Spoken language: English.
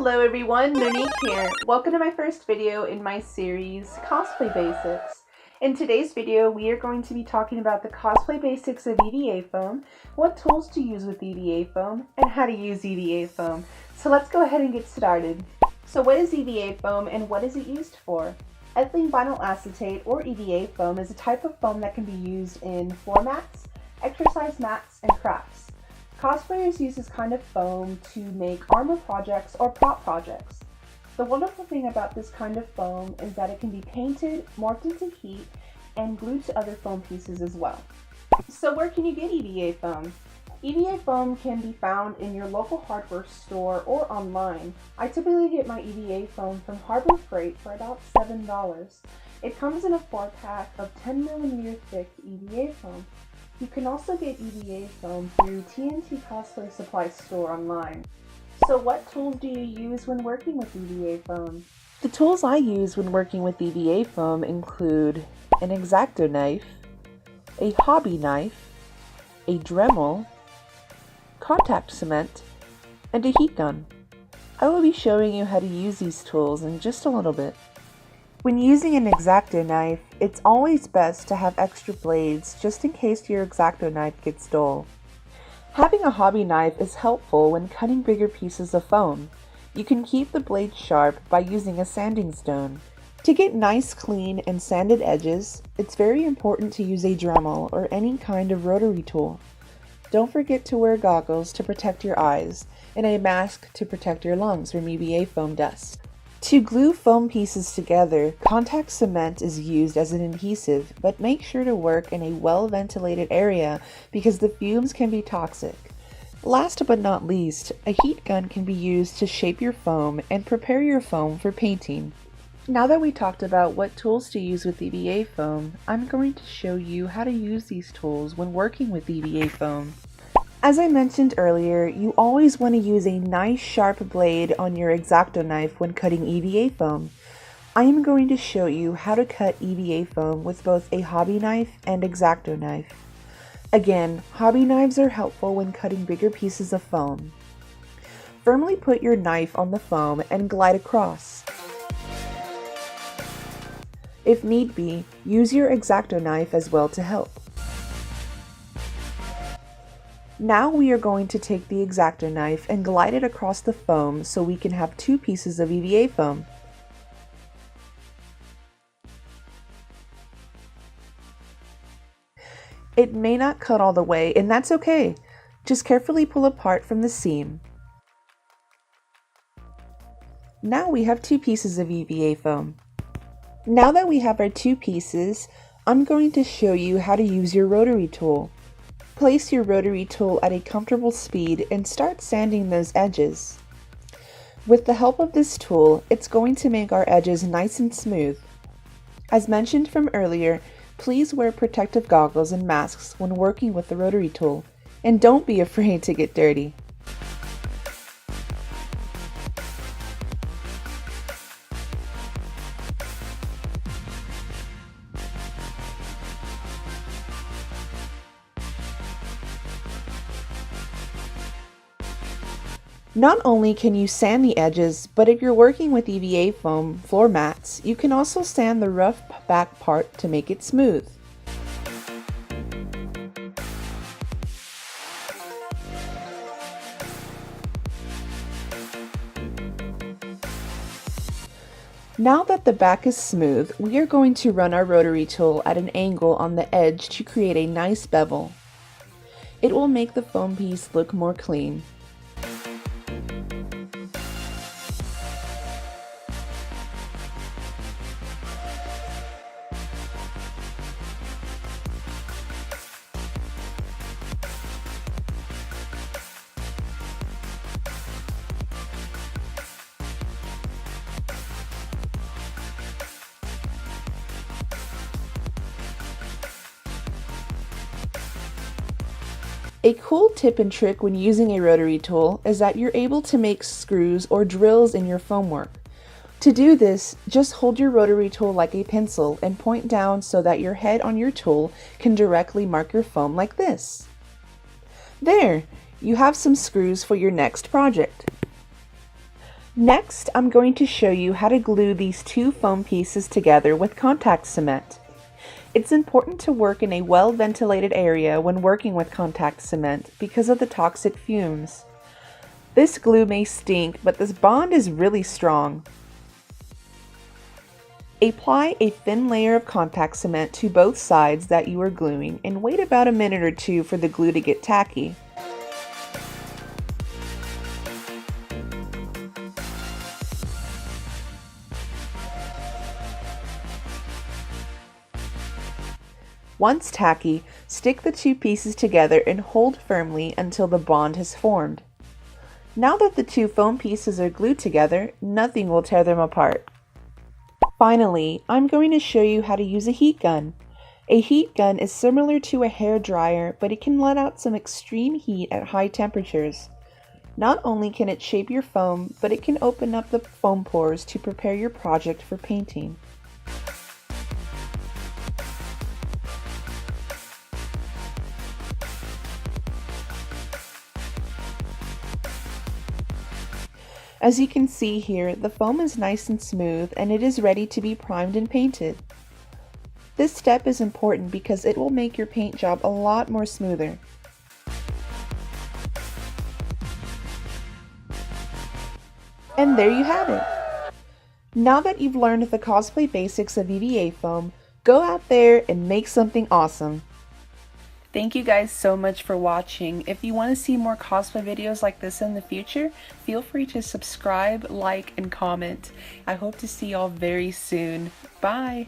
Hello everyone, Monique here. Welcome to my first video in my series, Cosplay Basics. In today's video, we are going to be talking about the cosplay basics of EVA Foam, what tools to use with EVA Foam, and how to use EVA Foam. So let's go ahead and get started. So what is EVA Foam and what is it used for? Ethylene vinyl acetate, or EVA Foam, is a type of foam that can be used in floor mats, exercise mats, and crafts. Cosplayers use this kind of foam to make armor projects or prop projects. The wonderful thing about this kind of foam is that it can be painted, morphed into heat, and glued to other foam pieces as well. So where can you get EVA foam? EVA foam can be found in your local hardware store or online. I typically get my EVA foam from Harbor Freight for about $7. It comes in a 4-pack of 10mm thick EVA foam. You can also get EVA foam through TNT Cosplay Supply store online. So what tools do you use when working with EVA foam? The tools I use when working with EVA foam include an X-Acto knife, a hobby knife, a Dremel, contact cement, and a heat gun. I will be showing you how to use these tools in just a little bit. When using an X-Acto knife, it's always best to have extra blades just in case your X-Acto knife gets dull. Having a hobby knife is helpful when cutting bigger pieces of foam. You can keep the blade sharp by using a sanding stone. To get nice, clean, and sanded edges, it's very important to use a Dremel or any kind of rotary tool. Don't forget to wear goggles to protect your eyes and a mask to protect your lungs from EVA foam dust. To glue foam pieces together, contact cement is used as an adhesive, but make sure to work in a well-ventilated area because the fumes can be toxic. Last but not least, a heat gun can be used to shape your foam and prepare your foam for painting. Now that we talked about what tools to use with EVA foam, I'm going to show you how to use these tools when working with EVA foam. As I mentioned earlier, you always want to use a nice sharp blade on your X-Acto knife when cutting EVA foam. I am going to show you how to cut EVA foam with both a hobby knife and X-Acto knife. Again, hobby knives are helpful when cutting bigger pieces of foam. Firmly put your knife on the foam and glide across. If need be, use your X-Acto knife as well to help. Now we are going to take the X-Acto knife and glide it across the foam so we can have two pieces of EVA foam. It may not cut all the way, and that's okay. Just carefully pull apart from the seam. Now we have two pieces of EVA foam. Now that we have our two pieces, I'm going to show you how to use your rotary tool. Place your rotary tool at a comfortable speed and start sanding those edges. With the help of this tool, it's going to make our edges nice and smooth. As mentioned from earlier, please wear protective goggles and masks when working with the rotary tool, and don't be afraid to get dirty. Not only can you sand the edges, but if you're working with EVA foam floor mats, you can also sand the rough back part to make it smooth. Now that the back is smooth, we are going to run our rotary tool at an angle on the edge to create a nice bevel. It will make the foam piece look more clean. A cool tip and trick when using a rotary tool is that you're able to make screws or drills in your foam work. To do this, just hold your rotary tool like a pencil and point down so that your head on your tool can directly mark your foam like this. There! You have some screws for your next project. Next, I'm going to show you how to glue these two foam pieces together with contact cement. It's important to work in a well-ventilated area when working with contact cement because of the toxic fumes. This glue may stink, but this bond is really strong. Apply a thin layer of contact cement to both sides that you are gluing and wait about a minute or two for the glue to get tacky. Once tacky, stick the two pieces together and hold firmly until the bond has formed. Now that the two foam pieces are glued together, nothing will tear them apart. Finally, I'm going to show you how to use a heat gun. A heat gun is similar to a hair dryer, but it can let out some extreme heat at high temperatures. Not only can it shape your foam, but it can open up the foam pores to prepare your project for painting. As you can see here, the foam is nice and smooth and it is ready to be primed and painted. This step is important because it will make your paint job a lot more smoother. And there you have it! Now that you've learned the cosplay basics of EVA Foam, go out there and make something awesome! Thank you guys so much for watching. If you want to see more cosplay videos like this in the future, feel free to subscribe, like, and comment. I hope to see y'all very soon. Bye!